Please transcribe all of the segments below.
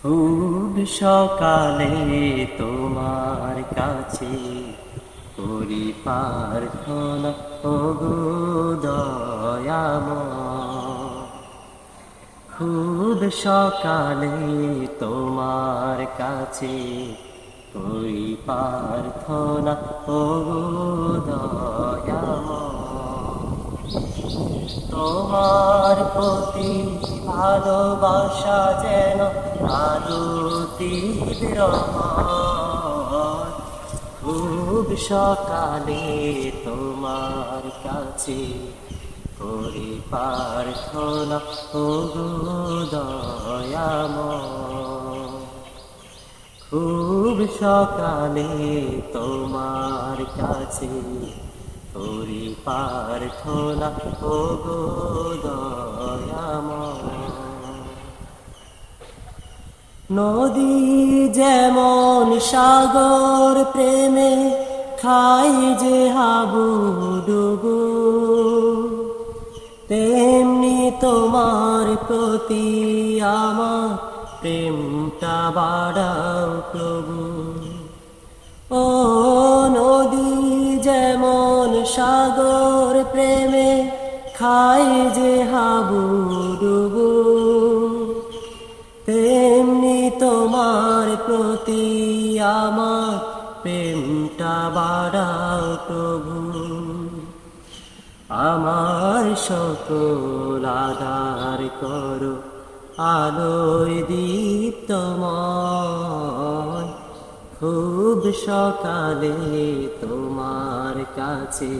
খুব সকালে তোমার কাছে করি প্রার্থনা, ওগো দয়াময়। খুব সকালে তোমার কাছে করি প্রার্থনা, ওগো দয়াময়। তোমার প্রতি ভালোবাসা যেন আলো তীব্র হয়। খুব সকালে তোমার কাছে করি প্রার্থনা, ওগো দয়াময়। খুব সকালে তোমার কাছে করি প্রার্থনা, ওগো দয়াময়। নদী যেমন সাগর প্রেমে খাই যে হাবুডুবু, তেমনি তোমার প্রতি আমার প্রেমটা বাড়াও প্রভু। ও নদী যেমন সাগর প্রেমে খাই যে হাবুডুবু, তেমনি তোমার প্রতি আমার প্রেমটা বাড়াও প্রভু। আমার সকল আধার করো আলোয় দীপ্তময়। খুব সকালে তোমার কাছে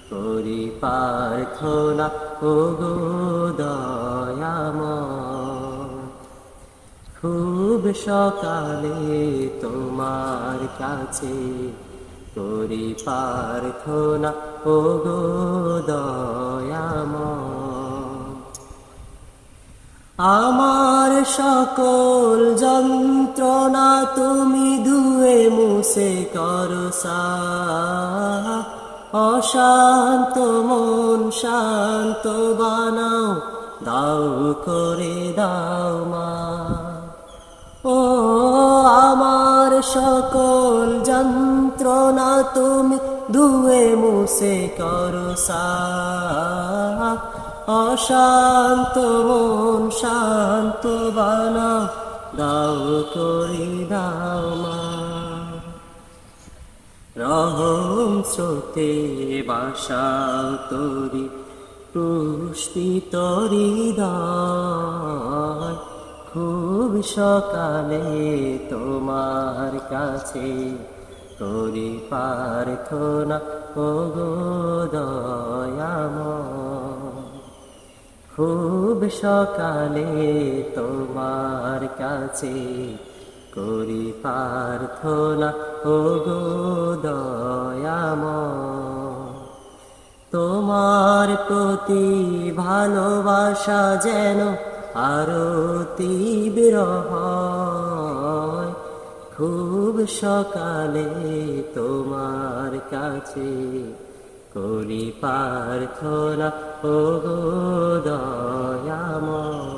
করি প্রার্থনা, ওগো দয়াময়। খুব সকালে তোমার কাছে করি প্রার্থনা, ওগো দয়াময়। আমার সকল যন্ত্রণা তুমি ধুয়ে মুছে করো সাফ। অশান্ত মন শান্ত বানাও, দাও করে দাও মা। ও আমার সকল যন্ত্রণা তুমি ধুয়ে মুছে করো সাফ। অশান্ত মন শান্ত বানাও, দাও করে দাও মা। রহম স্রোতে বাসাও তরি পুষ্পিত হৃদয়। খুব সকালে তোমার কাছে করি প্রার্থনা, ওগো দয়াময়। খুব সকালে তোমার কাছে করি প্রার্থনা, ওগো দয়াময়। তোমার প্রতি ভালোবাসা যেন আরো তীব্র হয়। খুব সকালে তোমার কাছে করি প্রার্থনা, ওগো দয়াময়।